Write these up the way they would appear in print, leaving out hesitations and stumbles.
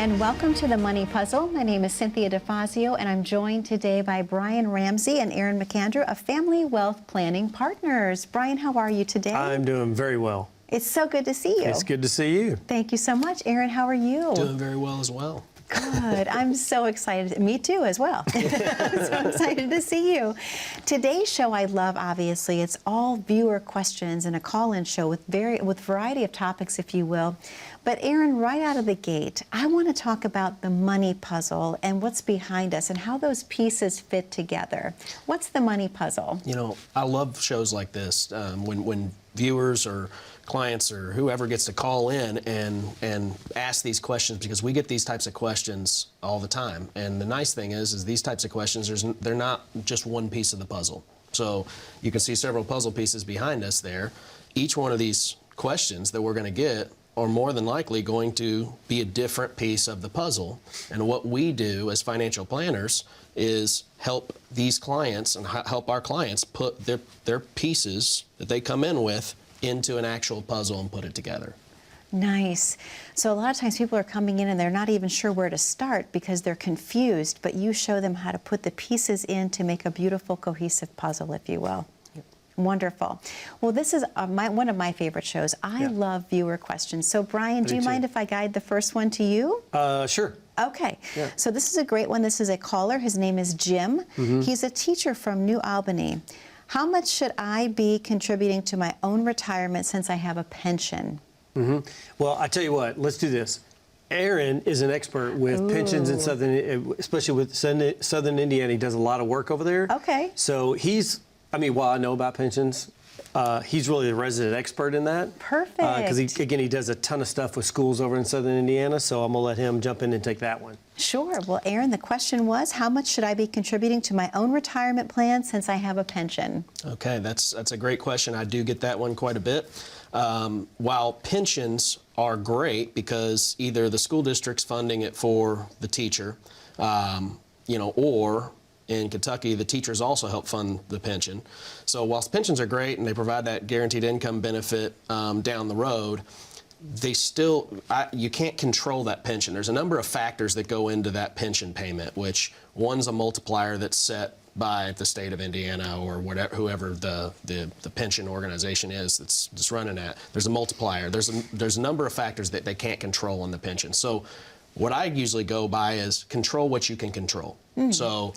and welcome to The Money Puzzle. My name is Cynthia DeFazio, and I'm joined today by Brian Ramsey and Aaron McAndrew of Family Wealth Planning Partners. Brian, how are you today? I'm doing very well. It's so good to see you. It's good to see you. Thank you so much. Aaron, how are you? Doing very well as well. Good. I'm so excited. Me too, as well. I'm so excited to see you. Today's show I love, obviously. It's all viewer questions and a call-in show with variety of topics, if you will. But Aaron, right out of the gate, I want to talk about the money puzzle and what's behind us and how those pieces fit together. What's the money puzzle? You know, I love shows like this when viewers or clients or whoever gets to call in and ask these questions, because we get these types of questions all the time. And the nice thing is these types of questions, they're not just one piece of the puzzle. So you can see several puzzle pieces behind us there. Each one of these questions that we're going to get are more than likely going to be a different piece of the puzzle. And what we do as financial planners is help these clients and help our clients put their pieces that they come in with into an actual puzzle and put it together. Nice. So a lot of times people are coming in and they're not even sure where to start because they're confused, but you show them how to put the pieces in to make a beautiful, cohesive puzzle, if you will. Wonderful. Well, this is one of my favorite shows. I love viewer questions. So, Brian, do you mind if I guide the first one to you? Sure. Okay. Yeah. So this is a great one. This is a caller. His name is Jim. He's a teacher from New Albany. How much should I be contributing to my own retirement since I have a pension? Well, I tell you what, let's do this. Aaron is an expert with pensions in especially with Southern Indiana. He does a lot of work over there. Okay. So while I know about pensions, he's really the resident expert in that. Perfect. Because he does a ton of stuff with schools over in Southern Indiana, so I'm going to let him jump in and take that one. Sure. Well, Aaron, the question was, how much should I be contributing to my own retirement plan since I have a pension? Okay, that's a great question. I do get that one quite a bit. While pensions are great because either the school district's funding it for the teacher, or in Kentucky, the teachers also help fund the pension. So whilst pensions are great and they provide that guaranteed income benefit down the road, you can't control that pension. There's a number of factors that go into that pension payment, which one's a multiplier that's set by the state of Indiana or whoever the pension organization is that's running that. There's a multiplier. There's a number of factors that they can't control on the pension. So what I usually go by is control what you can control. So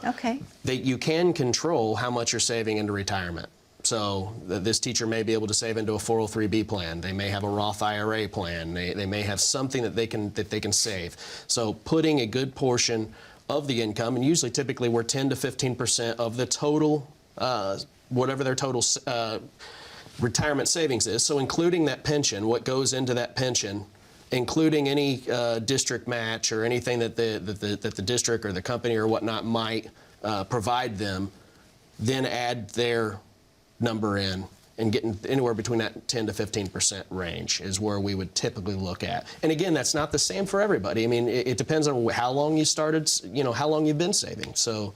you can control how much you're saving into retirement. So this teacher may be able to save into a 403B plan. They may have a Roth IRA plan. They may have something that they can save. So putting a good portion of the income, and usually typically we're 10 to 15% of the total, whatever their total retirement savings is. So including that pension, what goes into that pension, including any district match or anything that the district or the company or whatnot might provide them, then add their number in and getting anywhere between that 10 to 15% range is where we would typically look at. And again, that's not the same for everybody. I mean, it depends on how long you started, how long you've been saving. So,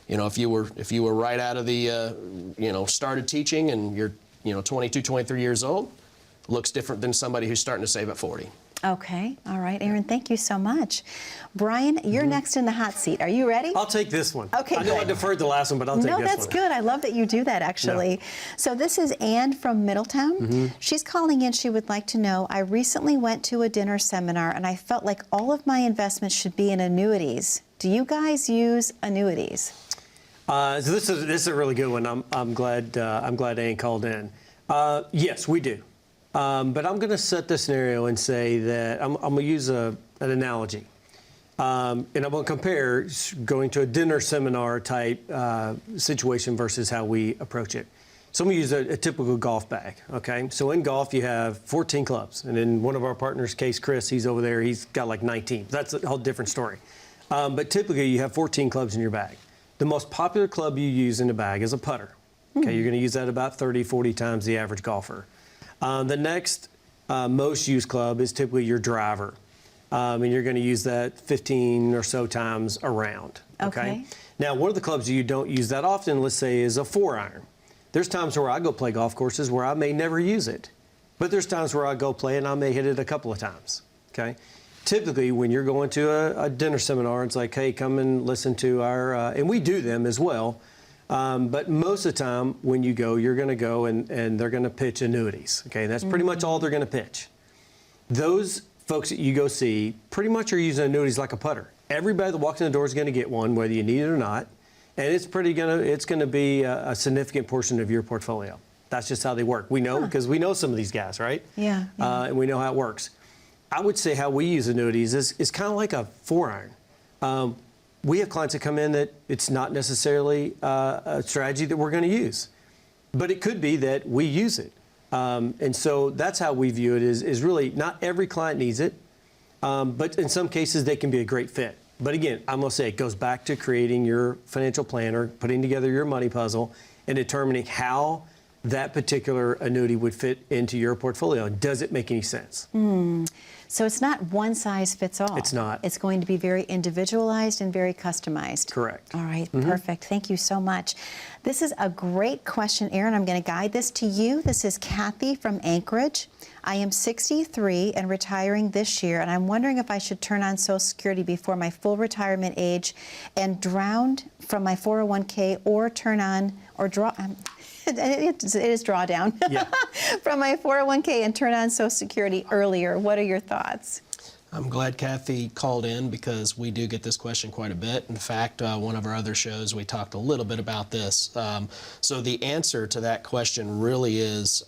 if you were right out of the, started teaching and you're, 22, 23 years old, looks different than somebody who's starting to save at 40. Okay. All right, Aaron, thank you so much. Brian, you're next in the hot seat. Are you ready? I'll take this one. Okay, I know I deferred the last one, but I'll take this one. No, that's good. I love that you do that, actually. No. So this is Ann from Middletown. She's calling in. She would like to know, I recently went to a dinner seminar, and I felt like all of my investments should be in annuities. Do you guys use annuities? So this is a really good one. I'm glad Ann called in. Yes, we do. But I'm going to set the scenario and say that I'm going to use an analogy. And I'm going to compare going to a dinner seminar type situation versus how we approach it. So I'm going to use a typical golf bag, okay? So in golf, you have 14 clubs. And in one of our partners' case, Chris, he's over there, he's got like 19. That's a whole different story. But typically, you have 14 clubs in your bag. The most popular club you use in the bag is a putter. Okay, you're going to use that about 30, 40 times the average golfer. The next most used club is typically your driver. And you're going to use that 15 or so times around. Okay. Now, one of the clubs you don't use that often, let's say, is a 4-iron. There's times where I go play golf courses where I may never use it. But there's times where I go play and I may hit it a couple of times. Okay. typically when you're going to a dinner seminar, it's like, hey, come and listen to our, and we do them as well. But most of the time when you go, you're going to go and they're going to pitch annuities. Okay, that's pretty much all they're going to pitch. Those folks that you go see pretty much are using annuities like a putter. Everybody that walks in the door is going to get one, whether you need it or not, and it's going to be a significant portion of your portfolio. That's just how they work. We know because we know some of these guys, right? Yeah. And we know how it works. I would say how we use annuities is kind of like a 4-iron. We have clients that come in that it's not necessarily a strategy that we're going to use, but it could be that we use it. And so that's how we view it is really not every client needs it, but in some cases they can be a great fit. But again, I'm going to say it goes back to creating your financial plan or putting together your money puzzle and determining how that particular annuity would fit into your portfolio. Does it make any sense? So it's not one size fits all. It's not. It's going to be very individualized and very customized. Correct. All right, perfect. Thank you so much. This is a great question, Aaron. I'm going to guide this to you. This is Kathy from Anchorage. I am 63 and retiring this year, and I'm wondering if I should turn on Social Security before my full retirement age and drown from my 401k or turn on or draw. It is drawdown from my 401k and turn on Social Security earlier. What are your thoughts? I'm glad Kathy called in because we do get this question quite a bit. In fact, one of our other shows, we talked a little bit about this. So the answer to that question really is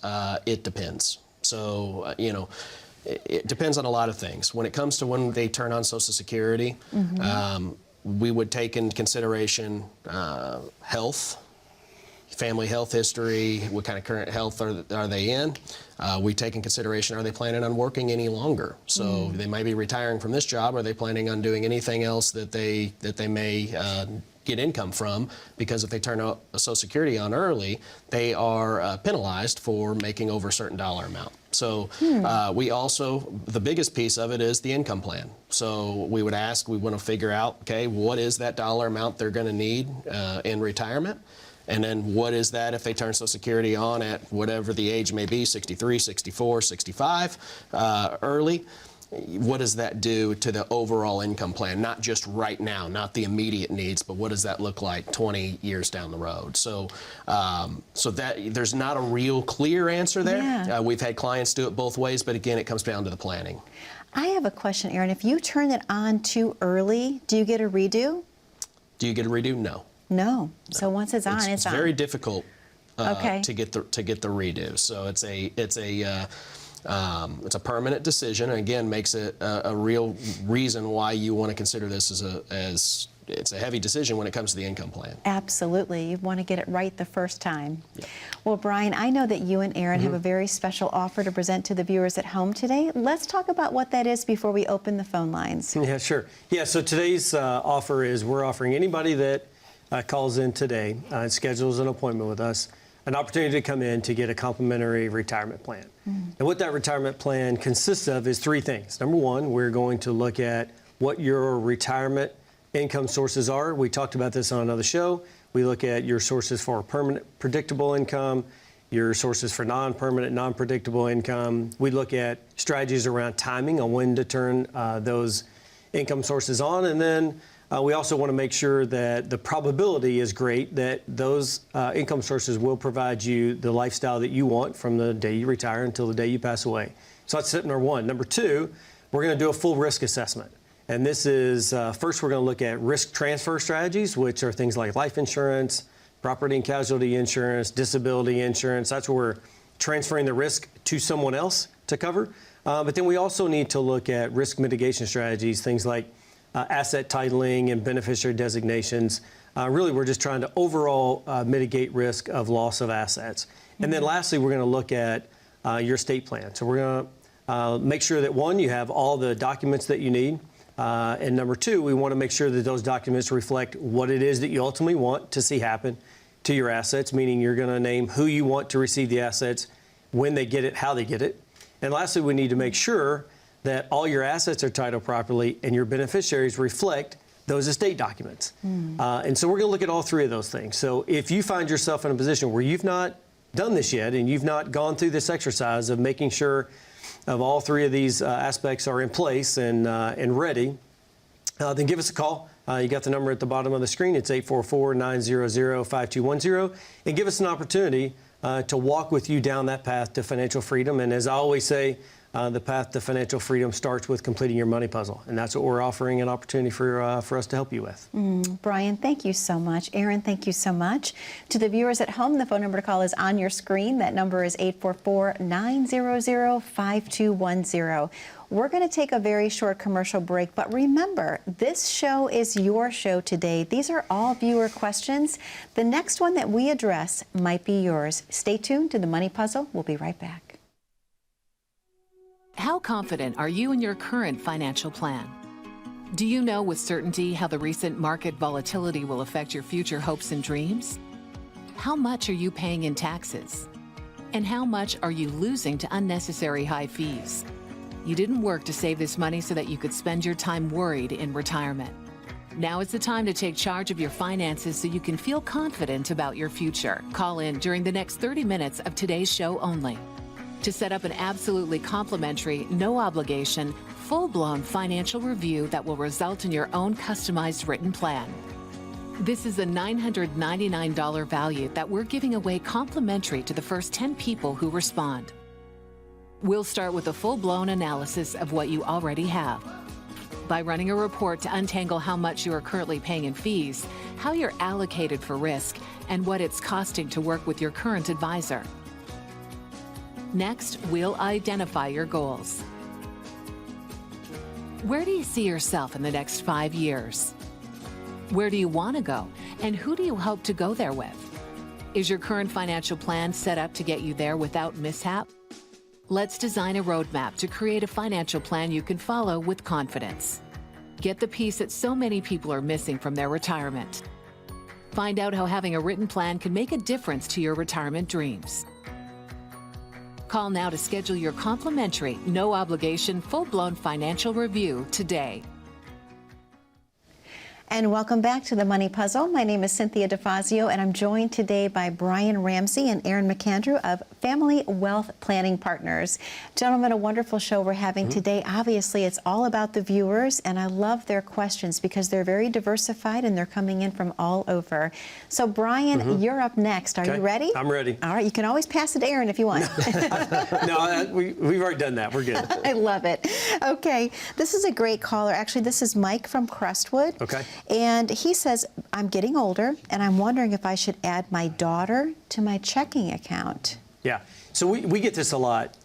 it depends. So, it depends on a lot of things. When it comes to when they turn on Social Security, we would take into consideration health, family health history, what kind of current health are they in. We take in consideration, are they planning on working any longer? So they might be retiring from this job. Are they planning on doing anything else that they may get income from? Because if they turn a Social Security on early, they are penalized for making over a certain dollar amount. So we also, the biggest piece of it is the income plan. So we would ask, we want to figure out, okay, what is that dollar amount they're going to need in retirement? And then what is that if they turn Social Security on at whatever the age may be, 63, 64, 65, early? What does that do to the overall income plan? Not just right now, not the immediate needs, but what does that look like 20 years down the road? So, so that there's not a real clear answer there. Yeah. We've had clients do it both ways, but again, it comes down to the planning. I have a question, Aaron. If you turn it on too early, do you get a redo? Do you get a redo? No. No. So once it's on, it's on. It's very difficult to get the redo. So it's a permanent decision, and again makes it a real reason why you want to consider this as it's a heavy decision when it comes to the income plan. Absolutely. You want to get it right the first time. Yeah. Well, Brian, I know that you and Aaron have a very special offer to present to the viewers at home today. Let's talk about what that is before we open the phone lines. Yeah, sure. Yeah, so today's offer is we're offering anybody that calls in today and schedules an appointment with us an opportunity to come in to get a complimentary retirement plan. And what that retirement plan consists of is 3 things. Number 1, we're going to look at what your retirement income sources are. We talked about this on another show. We look at your sources for permanent predictable income, your sources for non-permanent, non-predictable income. We look at strategies around timing on when to turn those income sources on. And then we also want to make sure that the probability is great that those income sources will provide you the lifestyle that you want from the day you retire until the day you pass away. So that's step number 1. Number 2, we're going to do a full risk assessment. And this is, first we're going to look at risk transfer strategies, which are things like life insurance, property and casualty insurance, disability insurance. That's where we're transferring the risk to someone else to cover. But then we also need to look at risk mitigation strategies, things like asset titling and beneficiary designations. Really, we're just trying to overall mitigate risk of loss of assets. And then lastly, we're going to look at your estate plan. So we're going to make sure that 1, you have all the documents that you need. And number 2, we want to make sure that those documents reflect what it is that you ultimately want to see happen to your assets, meaning you're going to name who you want to receive the assets, when they get it, how they get it. And lastly, we need to make sure that all your assets are titled properly and your beneficiaries reflect those estate documents. And so we're going to look at all 3 of those things. So if you find yourself in a position where you've not done this yet and you've not gone through this exercise of making sure of all three of these aspects are in place and ready, then give us a call. You got the number at the bottom of the screen. It's 844-900-5210. And give us an opportunity to walk with you down that path to financial freedom. And as I always say, the path to financial freedom starts with completing your money puzzle. And that's what we're offering an opportunity for us to help you with. Brian, thank you so much. Aaron, thank you so much. To the viewers at home, the phone number to call is on your screen. That number is 844-900-5210. We're going to take a very short commercial break, but remember, this show is your show today. These are all viewer questions. The next one that we address might be yours. Stay tuned to the Money Puzzle. We'll be right back. How confident are you in your current financial plan? Do you know with certainty how the recent market volatility will affect your future hopes and dreams? How much are you paying in taxes? And how much are you losing to unnecessary high fees? You didn't work to save this money so that you could spend your time worried in retirement. Now is the time to take charge of your finances so you can feel confident about your future. Call in during the next 30 minutes of today's show only to set up an absolutely complimentary, no obligation, full-blown financial review that will result in your own customized written plan. This is a $999 value that we're giving away complimentary to the first 10 people who respond. We'll start with a full-blown analysis of what you already have by running a report to untangle how much you are currently paying in fees, how you're allocated for risk, and what it's costing to work with your current advisor. Next, we'll identify your goals. Where do you see yourself in the next 5 years? Where do you want to go, and who do you hope to go there with? Is your current financial plan set up to get you there without mishap? Let's design a roadmap to create a financial plan you can follow with confidence. Get the piece that so many people are missing from their retirement. Find out how having a written plan can make a difference to your retirement dreams. Call now to schedule your complimentary, no obligation, full-blown financial review today. And welcome back to the Money Puzzle. My name is Cynthia DeFazio, and I'm joined today by Brian Ramsey and Aaron McAndrew of Family Wealth Planning Partners. Gentlemen, a wonderful show we're having today. Obviously, it's all about the viewers, and I love their questions because they're very diversified and they're coming in from all over. So, Brian, you're up next. Are you ready? I'm ready. All right, you can always pass it to Aaron if you want. No, we've already done that. We're good. I love it. Okay, this is a great caller. Actually, this is Mike from Crestwood. Okay. And he says, I'm getting older, and I'm wondering if I should add my daughter to my checking account. Yeah. So we get this a lot.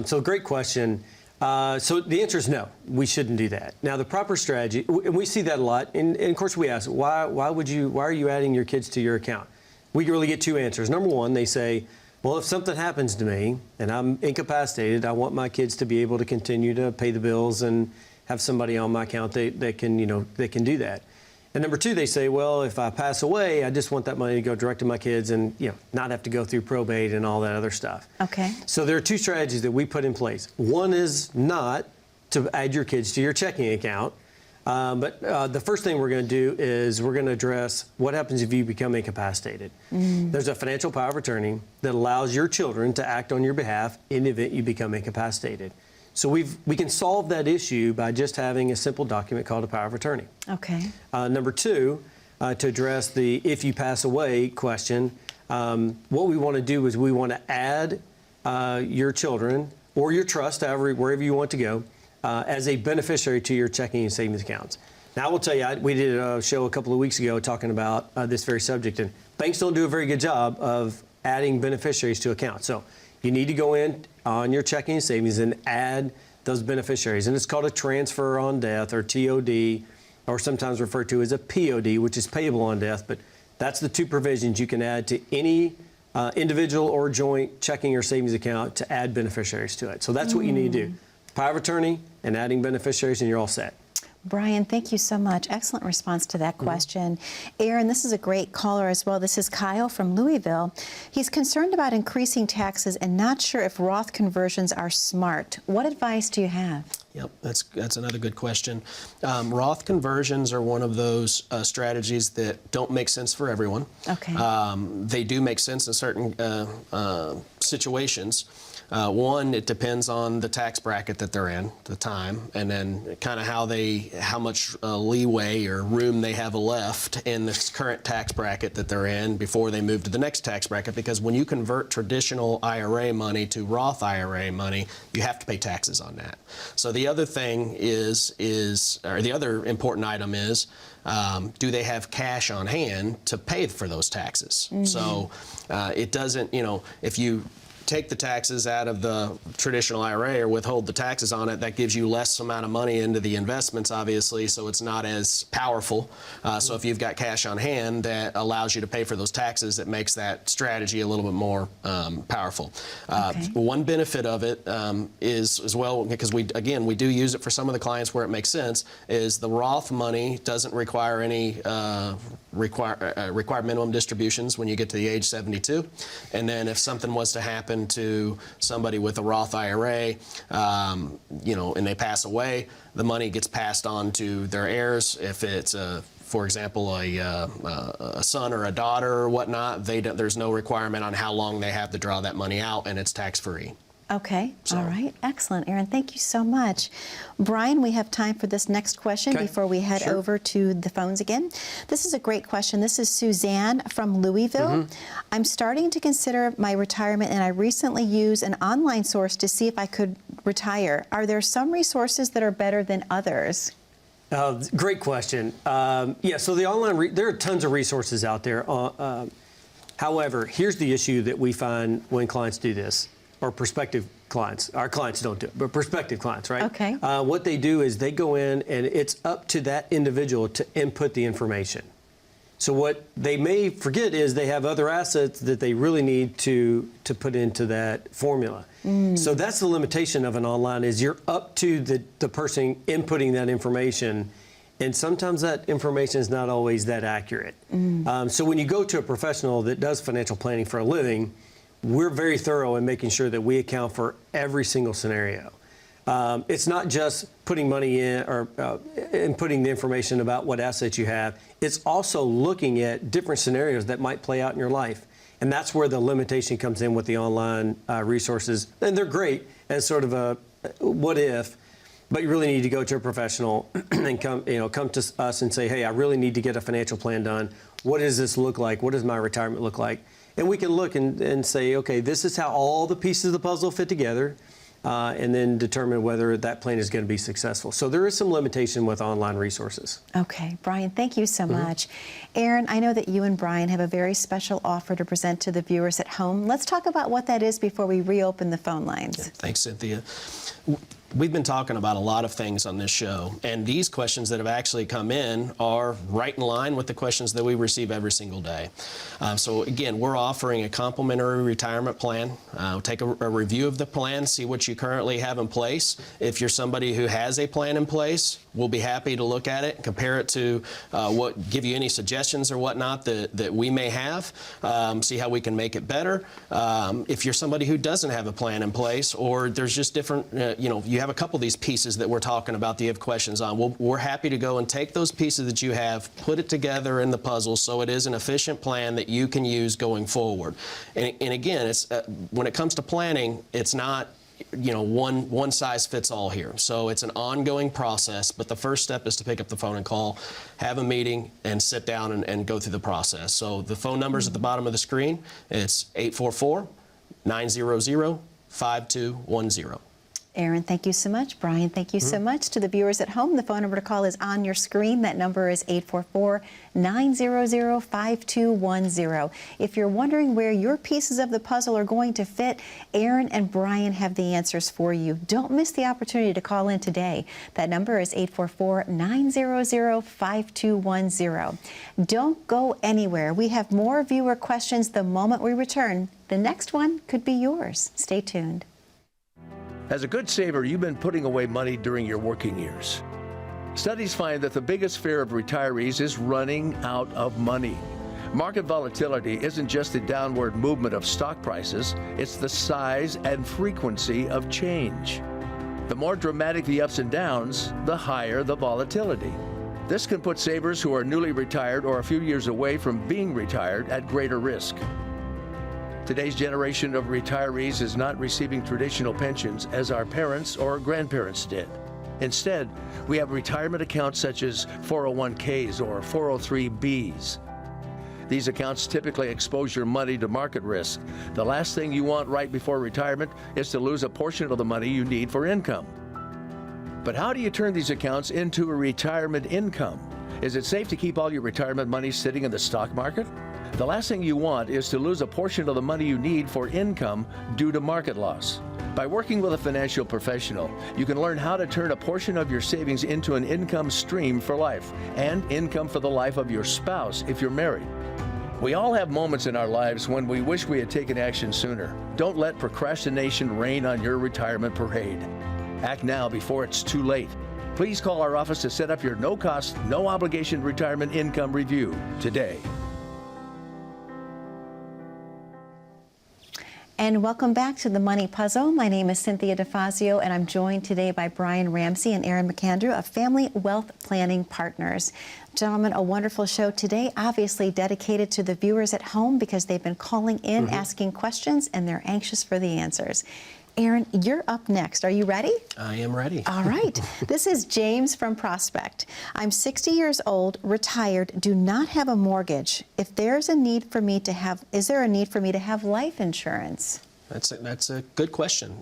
So great question. So the answer is no, we shouldn't do that. Now the proper strategy, and we see that a lot, and of course we ask, why are you adding your kids to your account? We really get two answers. Number one, they say, well, if something happens to me and I'm incapacitated, I want my kids to be able to continue to pay the bills and have somebody on my account that can do that. And number two, they say, well, if I pass away, I just want that money to go direct to my kids and not have to go through probate and all that other stuff. Okay. So there are two strategies that we put in place. One is not to add your kids to your checking account. But the first thing we're going to do is we're going to address what happens if you become incapacitated. There's a financial power of attorney that allows your children to act on your behalf in the event you become incapacitated. So we can solve that issue by just having a simple document called a power of attorney. Okay. Number two, to address the if you pass away question, what we want to do is we want to add your children or your trust, wherever you want to go, as a beneficiary to your checking and savings accounts. Now, I will tell you, we did a show a couple of weeks ago talking about this very subject, and banks don't do a very good job of adding beneficiaries to accounts. So you need to go in on your checking and savings and add those beneficiaries. And it's called a transfer on death, or TOD, or sometimes referred to as a POD, which is payable on death. But that's the two provisions you can add to any individual or joint checking or savings account to add beneficiaries to it. So that's what you need to do. Power of attorney and adding beneficiaries, and you're all set. Brian, thank you so much. Excellent response to that question. Aaron, this is a great caller as well. This is Kyle from Louisville. He's concerned about increasing taxes and not sure if Roth conversions are smart. What advice do you have? Yep, that's another good question. Roth conversions are one of those strategies that don't make sense for everyone. Okay. They do make sense in certain situations. One, it depends on the tax bracket that they're in, the time, and then kind of how much leeway or room they have left in this current tax bracket that they're in before they move to the next tax bracket. Because when you convert traditional IRA money to Roth IRA money, you have to pay taxes on that. So the other thing or the other important item is, do they have cash on hand to pay for those taxes? So it doesn't, if you take the taxes out of the traditional IRA or withhold the taxes on it, that gives you less amount of money into the investments, obviously, so it's not as powerful. So if you've got cash on hand that allows you to pay for those taxes, it makes that strategy a little bit more powerful. One benefit of it is as well, because we do use it for some of the clients where it makes sense, is the Roth money doesn't require any required minimum distributions when you get to the age 72. And then if something was to happen to somebody with a Roth IRA, and they pass away, the money gets passed on to their heirs. If it's for example, a son or a daughter or whatnot, there's no requirement on how long they have to draw that money out, and it's tax-free. Okay. All right. Excellent, Aaron. Thank you so much. Brian, we have time for this next question before we head over to the phones again. This is a great question. This is Suzanne from Louisville. I'm starting to consider my retirement, and I recently used an online source to see if I could retire. Are there some resources that are better than others? Great question. So the online, there are tons of resources out there. However, here's the issue that we find when clients do this, or prospective clients. Our clients don't do it, but prospective clients, right? Okay. What they do is they go in, and it's up to that individual to input the information. So what they may forget is they have other assets that they really need to put into that formula. So that's the limitation of an online, is you're up to the person inputting that information, and sometimes that information is not always that accurate. So when you go to a professional that does financial planning for a living, we're very thorough in making sure that we account for every single scenario. It's not just putting money in or inputting the information about what assets you have. It's also looking at different scenarios that might play out in your life. And that's where the limitation comes in with the online resources. And they're great as sort of a what if, but you really need to go to a professional and come to us and say, hey, I really need to get a financial plan done. What does this look like? What does my retirement look like? And we can look and say, okay, this is how all the pieces of the puzzle fit together, and then determine whether that plan is going to be successful. So there is some limitation with online resources. Okay, Brian, thank you so much. Aaron, I know that you and Brian have a very special offer to present to the viewers at home. Let's talk about what that is before we reopen the phone lines. Yeah, thanks, Cynthia. We've been talking about a lot of things on this show, and these questions that have actually come in are right in line with the questions that we receive every single day. So again, we're offering a complimentary retirement plan. Take a review of the plan, see what you currently have in place. If you're somebody who has a plan in place, we'll be happy to look at it, compare it to give you any suggestions or whatnot that we may have, see how we can make it better. If you're somebody who doesn't have a plan in place, or there's just different, you have a couple of these pieces that we're talking about that you have questions on, we're happy to go and take those pieces that you have, put it together in the puzzle so it is an efficient plan that you can use going forward. And again, it's when it comes to planning, it's not one size fits all here. So it's an ongoing process, but the first step is to pick up the phone and call, have a meeting, and sit down and go through the process. So the phone number's at the bottom of the screen. It's 844-900-5210. Aaron, thank you so much. Brian, thank you so much. To the viewers at home, the phone number to call is on your screen. That number is 844-900-5210. If you're wondering where your pieces of the puzzle are going to fit, Aaron and Brian have the answers for you. Don't miss the opportunity to call in today. That number is 844-900-5210. Don't go anywhere. We have more viewer questions the moment we return. The next one could be yours. Stay tuned. As a good saver, you've been putting away money during your working years. Studies find that the biggest fear of retirees is running out of money. Market volatility isn't just the downward movement of stock prices, it's the size and frequency of change. The more dramatic the ups and downs, the higher the volatility. This can put savers who are newly retired or a few years away from being retired at greater risk. Today's generation of retirees is not receiving traditional pensions as our parents or grandparents did. Instead, we have retirement accounts such as 401ks or 403bs. These accounts typically expose your money to market risk. The last thing you want right before retirement is to lose a portion of the money you need for income. But how do you turn these accounts into a retirement income? Is it safe to keep all your retirement money sitting in the stock market? The last thing you want is to lose a portion of the money you need for income due to market loss. By working with a financial professional, you can learn how to turn a portion of your savings into an income stream for life and income for the life of your spouse if you're married. We all have moments in our lives when we wish we had taken action sooner. Don't let procrastination reign on your retirement parade. Act now before it's too late. Please call our office to set up your no-cost, no-obligation retirement income review today. And welcome back to the Money Puzzle. My name is Cynthia DeFazio, and I'm joined today by Brian Ramsey and Aaron McAndrew of Family Wealth Planning Partners. Gentlemen, a wonderful show today, obviously dedicated to the viewers at home because they've been calling in, asking questions, and they're anxious for the answers. Aaron, you're up next. Are you ready? I am ready. All right. This is James from Prospect. I'm 60 years old, retired, do not have a mortgage. If there's a need for me to have, is there a need for me to have life insurance? That's a good question.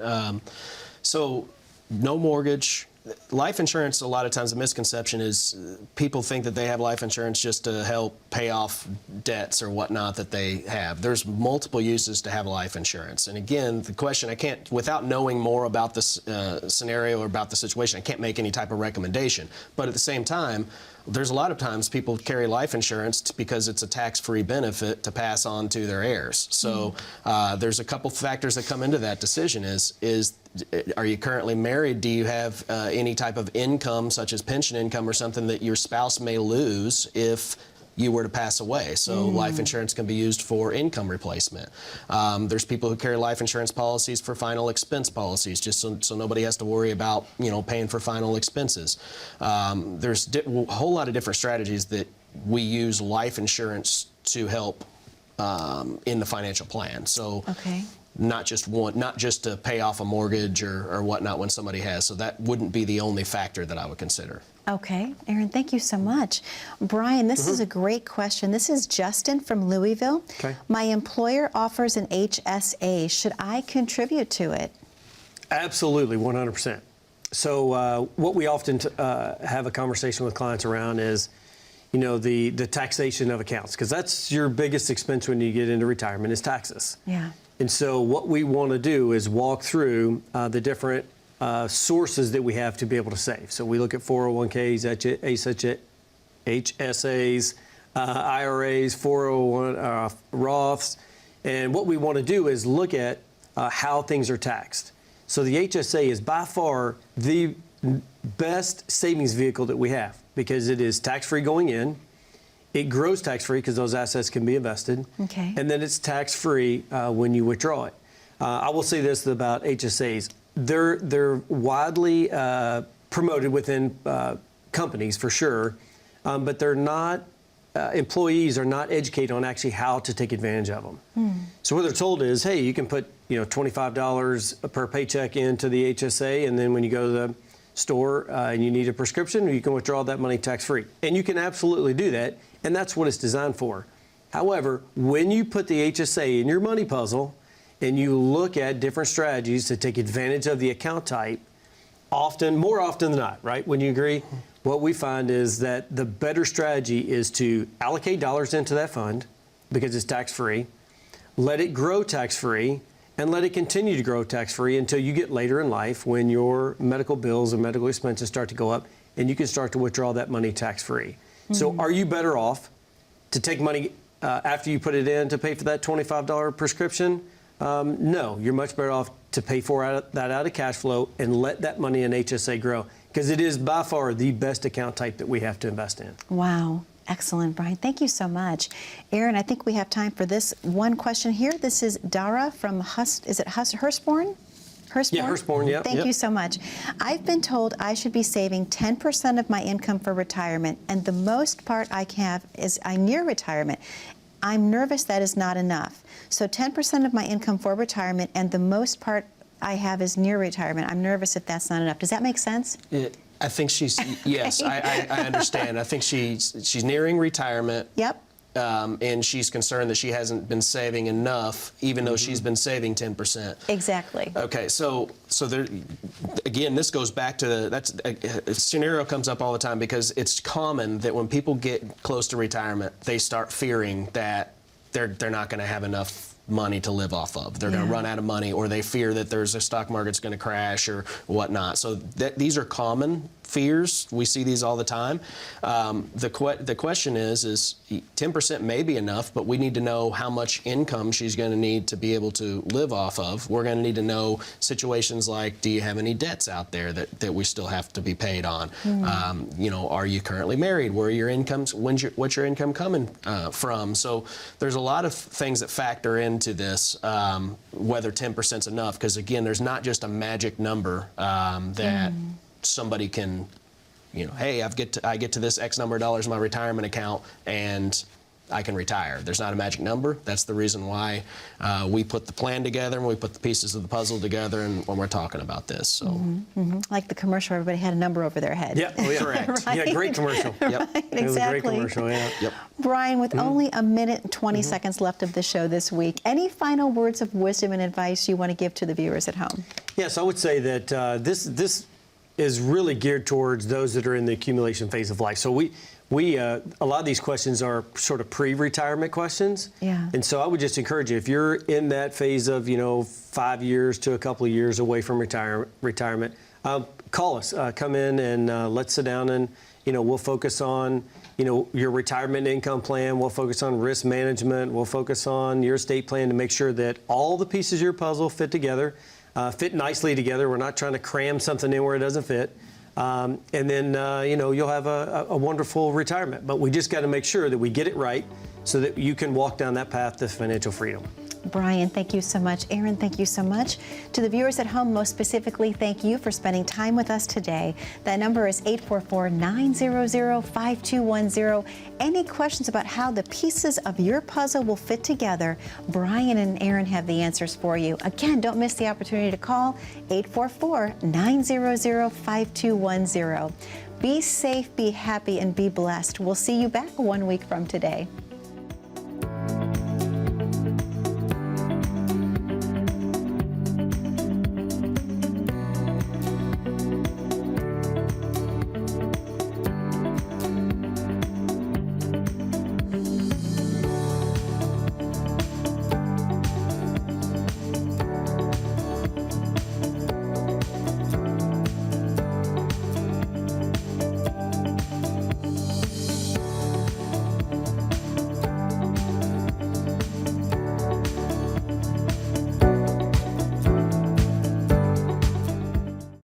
So no mortgage. Life insurance, a lot of times the misconception is people think that they have life insurance just to help pay off debts or whatnot that they have. There's multiple uses to have life insurance. And again, the question, I can't, without knowing more about this scenario or about the situation, I can't make any type of recommendation. But at the same time, there's a lot of times people carry life insurance because it's a tax-free benefit to pass on to their heirs. So there's a couple factors that come into that decision. Are you currently married? Do you have any type of income, such as pension income or something that your spouse may lose if you were to pass away? So life insurance can be used for income replacement. There's people who carry life insurance policies for final expense policies, just so nobody has to worry about, paying for final expenses. There's a whole lot of different strategies that we use life insurance to help in the financial plan. So. Okay. Not just to pay off a mortgage or whatnot when somebody has. So that wouldn't be the only factor that I would consider. Okay. Aaron, thank you so much. Brian, this is a great question. This is Justin from Louisville. Okay. My employer offers an HSA. Should I contribute to it? Absolutely, 100%. So what we often have a conversation with clients around is, the taxation of accounts, because that's your biggest expense when you get into retirement is taxes. Yeah. And so what we want to do is walk through the different sources that we have to be able to save. So we look at 401ks, HSAs, IRAs, 401 Roths. And what we want to do is look at how things are taxed. So the HSA is by far the best savings vehicle that we have because it is tax-free going in. It grows tax-free because those assets can be invested. Okay. And then it's tax-free when you withdraw it. I will say this about HSAs. They're widely promoted within companies for sure, but they're not, employees are not educated on actually how to take advantage of them. So what they're told is, hey, you can put $25 per paycheck into the HSA, and then when you go to the store and you need a prescription, you can withdraw that money tax-free. And you can absolutely do that. And that's what it's designed for. However, when you put the HSA in your money puzzle and you look at different strategies to take advantage of the account type, more often than not, right? Wouldn't you agree? What we find is that the better strategy is to allocate dollars into that fund because it's tax-free, let it grow tax-free, and let it continue to grow tax-free until you get later in life when your medical bills and medical expenses start to go up and you can start to withdraw that money tax-free. So are you better off to take money after you put it in to pay for that $25 prescription? No, you're much better off to pay for that out of cash flow and let that money in HSA grow because it is by far the best account type that we have to invest in. Wow. Excellent, Brian. Thank you so much. Aaron, I think we have time for this one question here. This is Dara from Hurstbourne? Yeah, Hurstbourne, yeah. Thank you so much. I've been told I should be saving 10% of my income for retirement, and the most part I have is I'm near retirement. I'm nervous that is not enough. So 10% of my income for retirement, and the most part I have is near retirement. I'm nervous if that's not enough. Does that make sense? I think she's, yes, I understand. I think she's nearing retirement. Yep. And she's concerned that she hasn't been saving enough, even though she's been saving 10%. Exactly. Okay, so there, again, this goes back to a scenario comes up all the time because it's common that when people get close to retirement, they start fearing that they're not going to have enough money to live off of. They're going to run out of money, or they fear that there's a stock market's going to crash or whatnot. So these are common fears. We see these all the time. The question is 10% may be enough, but we need to know how much income she's going to need to be able to live off of. We're going to need to know situations like, do you have any debts out there that we still have to be paid on? Are you currently married? Where are your incomes? What's your income coming from? So there's a lot of things that factor into this, whether 10% is enough, because again, there's not just a magic number that somebody can, hey, I get to this X number of dollars in my retirement account and I can retire. There's not a magic number. That's the reason why we put the plan together and we put the pieces of the puzzle together and when we're talking about this. So, Like the commercial, everybody had a number over their head. Yeah, oh, yeah. Correct. Right? Yeah, great commercial. Yep. Right, It was a great exactly. commercial, yeah. Yep. Brian, with only a minute and 20 seconds left of the show this week, any final words of wisdom and advice you want to give to the viewers at home? Yes, I would say that this is really geared towards those that are in the accumulation phase of life. So we a lot of these questions are sort of pre-retirement questions. Yeah. And so I would just encourage you, if you're in that phase of 5 years to a couple of years away from retirement, call us, come in and let's sit down and we'll focus on your retirement income plan. We'll focus on risk management. We'll focus on your estate plan to make sure that all the pieces of your puzzle fit together. Fit nicely together. We're not trying to cram something in where it doesn't fit. And then, you'll have a wonderful retirement. But we just got to make sure that we get it right so that you can walk down that path to financial freedom. Brian, thank you so much. Aaron, thank you so much. To the viewers at home, most specifically, thank you for spending time with us today. That number is 844-900-5210. Any questions about how the pieces of your puzzle will fit together, Brian and Aaron have the answers for you. Again, don't miss the opportunity to call 844-900-5210. Be safe, be happy, and be blessed. We'll see you back 1 week from today.